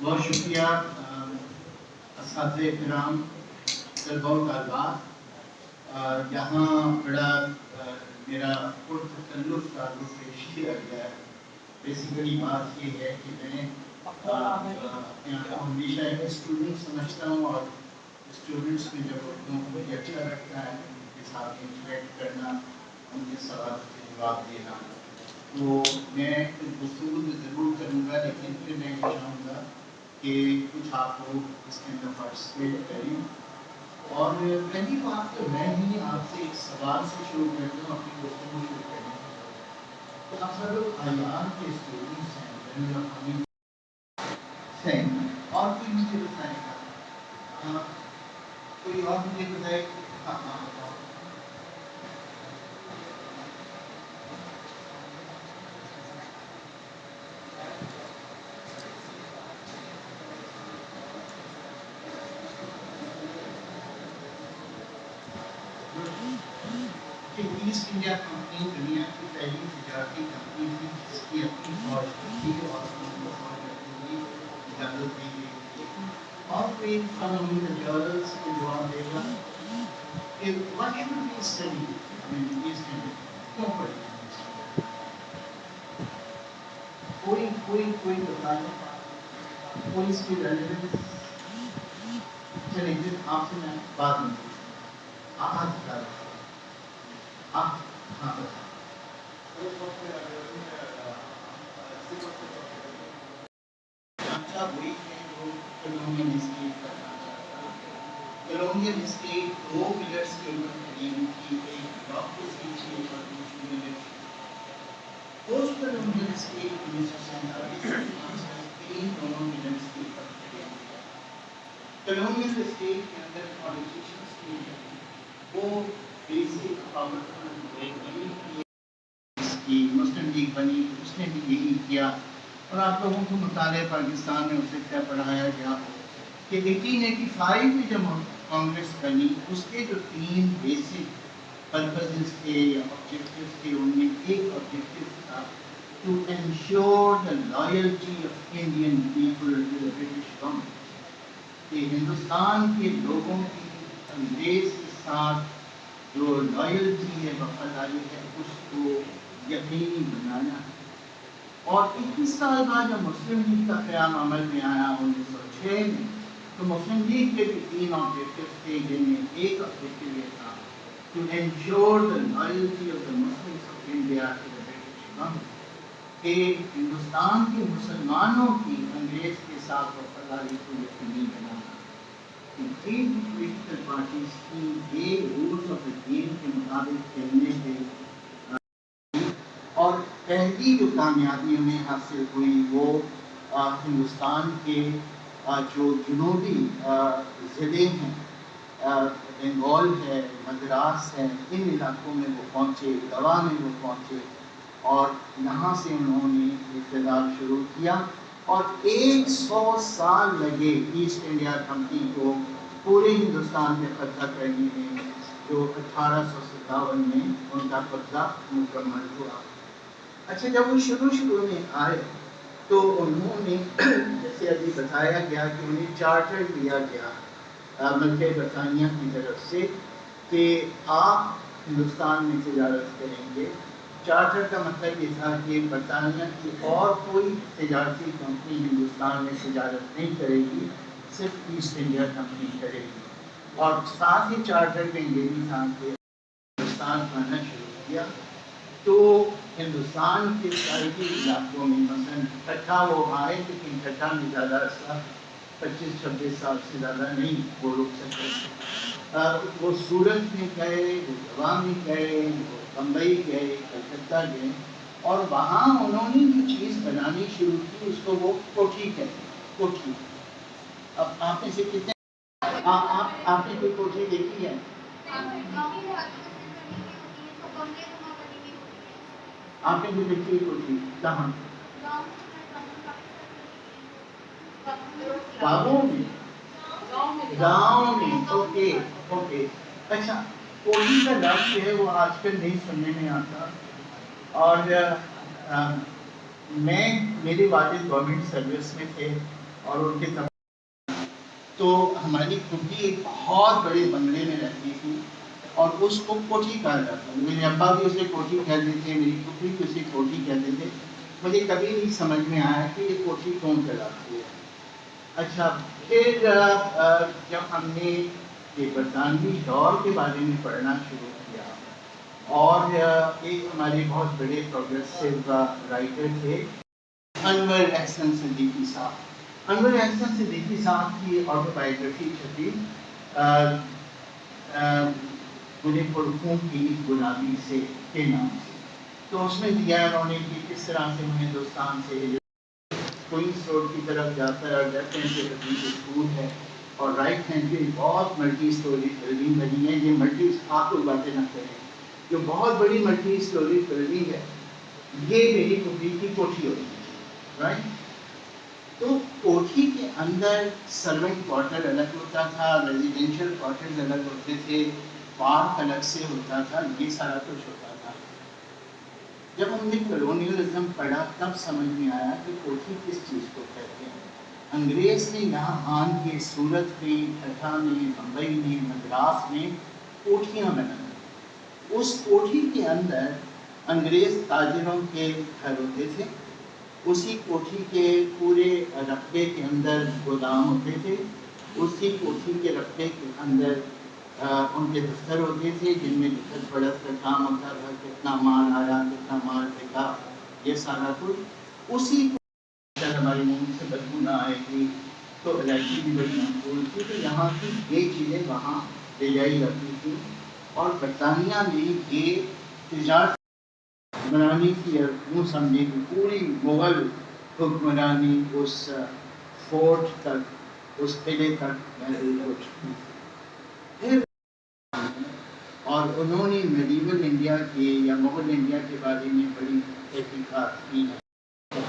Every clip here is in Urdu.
بہت شکریہ اساتذہ کرام، طلباء و طالبات، یہاں بڑا میرا پرتکلف تعارف پیش کیا گیا ہے۔ بیسیکلی بات یہ ہے کہ میں اپنے آپ کو ہمیشہ ایک اسٹوڈنٹ سمجھتا ہوں، اور اسٹوڈنٹس میں جب ہوتا ہوں مجھے اچھا لگتا ہے ان کے ساتھ انٹریکٹ کرنا، ان کے سوال کے جواب دینا۔ تو میں کچھ گفتگو ضرور کروں گا، لیکن پھر میں یہ چاہوں گا کہ کچھ آپ لوگ اس کے اندر پارٹیسپیٹ کریں۔ اور پہلی بات تو میں ہی آپ سے ایک سوال سے شروع کرتا ہوں اپنی گفتگو شروع کرنے سے۔ کہ آپ سب لوگ آیات کے اسٹوڈنٹس ہیں، اور کوئی مجھے بتائے گا؟ کوئی اور مجھے بتائے گا؟ ہاں ہاں بتاؤ۔ کہ ایسٹ انڈیا کمپنی دنیا کی پہلی تجارتی کمپنی تھی جس کی اپنی فوج تھی، اور ان کو فوج رکھنے کی اجازت دی گئی تھی۔ اور کوئی قانونی جرنلز کو جواب دے گا کہ what should we study in East India؟ کیوں پڑھیں؟ کوئی بتائے، کوئی اس کی ریلیونس؟ چلیں پھر آپ سے میں بعد میں پوچھوں گا۔ آپ بتا رہے ہیں، آپ ہاں بتائیں۔ چانچا وہی ہے جو کولونیل اسٹیٹ کا چانچا تھا۔ کولونیل اسٹیٹ دو پلرس کے اوپر کھڑی ہوئی تھی، ایک ڈیموکریسی تھی اور دوسری ملٹری۔ پوسٹ کولونیل اسٹیٹ 1947 سے 1953 دونوں پلرس کے اوپر کھڑے ہوئے۔ کولونیل اسٹیٹ کے اندر پالیٹیشنس کی وہ بیسک پاورفل لوگ نہیں تھے۔ کی مسلم لیگ بنی، اس نے بھی یہی کیا، اور آپ لوگوں کو مطالعہ پاکستان میں اسے کیا پڑھایا گیا ہو کہ 1885 میں جب کانگریس بنی، اس کے جو تین بیسک پرپزز تھے یا آبجیکٹیوز تھے، ان میں ایک آبجیکٹیو تھا to ensure the loyalty of Indian people to the British government, کہ ہندوستان کے لوگوں کی انگریز کے ساتھ جو لائلٹی ہے، وفاداری ہے، اس کو یقینی بنانا ہے۔ اور 21 سال بعد جب مسلم لیگ کا قیام عمل میں آیا 1906 میں، تو مسلم لیگ کے بھی تین آبجیکٹیو تھے، جن میں ایک آبجیکٹیو یہ تھا to ensure the loyalty of the Muslims of India to the British government, کہ ہندوستان کے مسلمانوں کی انگریز کے ساتھ وفاداری کو یقینی بنانا۔ تین پولیٹیکل پارٹیز کی یہ رولز آف دا گیم کے مطابق کھیلنے تھے، اور پہلی جو کامیابی انہیں حاصل ہوئی وہ ہندوستان کے جو جنوبی ضلع ہیں، بنگال ہے، مدراس ہے، ان علاقوں میں وہ پہنچے، گوا میں وہ پہنچے، اور یہاں سے انہوں نے اقتدار شروع کیا، اور 100 سال لگے ایسٹ انڈیا کمپنی کو پورے ہندوستان میں قبضہ کرنے میں، جو 1857 میں ان کا قبضہ مکمل ہوا۔ اچھا، جب وہ شروع میں آئے تو انہوں نے جیسے ابھی بتایا گیا کہ انہیں چارٹر دیا گیا ملکہ برطانیہ کی طرف سے کہ آپ ہندوستان میں تجارت کریں گے۔ چارٹر کا مطلب یہ تھا کہ برطانیہ کی اور کوئی تجارتی کمپنی ہندوستان میں تجارت نہیں کرے گی، صرف ایسٹ انڈیا کمپنی کرے گی۔ اور ساتھ ہی چارٹر میں یہ بھی تھا کہ ہندوستان آنا شروع کیا تو ہندوستان کے ساحلی علاقوں میں مثلاً کٹھا وہ آئے، لیکن کٹھا میں زیادہ عرصہ 25-26 سال سے زیادہ نہیں وہ رک سکتے۔ وہ سورت میں گئے، وہ گوا میں گئے، وہ بمبئی گئے، کلکتہ گئے، اور وہاں انہوں نے جو چیز بنانی شروع کی اس کو وہ کوٹھی کہتے ہیں، کوٹھی۔ اب آپ میں سے کتنے آپ نے کوئی کوٹھی دیکھی ہے؟ آپ نے بھی دیکھی کوٹھی کہاں؟ باغوں میں، گاؤں میں، اوکے اوکے۔ اچھا، کوٹھی کا لفظ ہے وہ آج کل نہیں سننے میں آتا، اور میرے والد گورنمنٹ سروس میں تھے، اور ان کے تو ہماری پھوپھی ایک بہت بڑے بنگلے میں رہتی تھی اور اس کو کوٹھی کہا جاتا ہے. میرے ابا بھی اسے کوٹھی کہتے تھے, میری پھوپھی بھی اسے کوٹھی کہتے تھے. مجھے کبھی نہیں سمجھ میں آیا کہ یہ کوٹھی کون کہلاتی ہے. اچھا, پھر جب ہم نے یہ برطانوی دور کے بارے میں پڑھنا شروع کیا, اور ایک ہمارے بہت بڑے پروگریسو رائٹر تھے انور احسن صدیقی صاحب. انور احسن صدیقی صاحب کی آٹو بایوگرافی چھپی گلے پرخون کی گلابی سے کے نام سے. تو اس میں دیا انہوں نے کہ کس طرح سے ہندوستان سے کوئنس روڈ کی طرف جاتا ہے اور لیفٹ ہینڈ پہ تقریبی اسکول ہے اور رائٹ ہینڈ پہ بہت ملٹی اسٹوری بلڈنگ بنی ہے. یہ ملٹی آپ لوگ باتیں نہ کریں, جو بہت بڑی ملٹی اسٹوری بلڈنگ ہے یہ میری پھوپھی کی کوٹھی ہوتی ہے, رائٹ. تو کوٹھی کے اندر سروینٹ کوارٹر الگ ہوتا تھا, ریزیڈینشیل کوارٹرز الگ ہوتے تھے, پارک الگ سے ہوتا تھا, یہ سارا کچھ ہوتا تھا. جب ہم نے کلونیلزم پڑھا تب سمجھ میں آیا کہ کوٹھی کس چیز کو کہتے ہیں. انگریز نے یہاں آن کے سورت میں, ٹھٹھا میں, بمبئی میں, مدراس میں کوٹھیاں بنائی. اس کوٹھی کے اندر انگریز تاجروں کے گھر ہوتے تھے, اسی کوٹھی کے پورے رقبے کے اندر گودام ہوتے تھے, اسی کوٹھی کے رقبے کے اندر ان کے دفتر ہوتے تھے جن میں لکھت پڑھت کا کام ہوتا تھا, کتنا مال آیا, کتنا مال بکا, یہ سارا کچھ اسی ہماری منہ سے بدبو نہ آئے گی. تو الائچی بھی بڑی مقبول تھی, تو یہاں کی یہ چیزیں وہاں لے جائی جاتی تھیں. اور برطانیہ میں یہ تجارت حکمرانی کی, یوں سمجھے کہ پوری مغل حکمرانی اس فورٹ تک, اس قلعے تک محدود ہو چکی تھی. پھر اور انہوں نے میڈیول انڈیا کے یا مغل انڈیا کے بارے میں بڑی تحقیقات کی ہیں.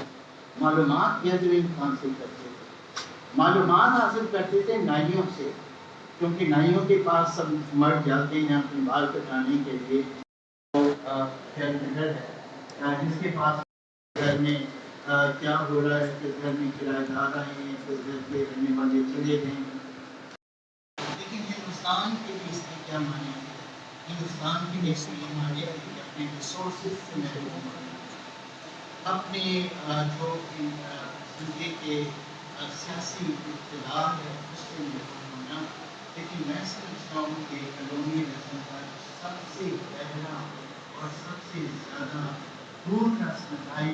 معلومات گیدرنگ حاصل کرتے تھے, معلومات حاصل کرتے تھے نائیوں سے, کیونکہ نائیوں کے پاس سب مرد جاتے ہیں اپنے بال کٹانے کے لیے. جس کے پاس گھر میں کیا ہو رہا ہے, کس گھر میں کرایہ دار آئے ہیں, کس گھر کے رہنے والے چلے گئے. لیکن ہندوستان کے لیے اس نے کیا مانا ہے, ہندوستان کے لیے اس نے مانا ہے کہ اپنے ریسورسز سے محروم ہونا, اپنے جو صوبے کے سیاسی اقتدار ہے اس سے محروم ہونا. لیکن میں سمجھتا ہوں کہ کلونیلزم کا سب سے گہرا اور سب سے زیادہ دور کا سمجھائی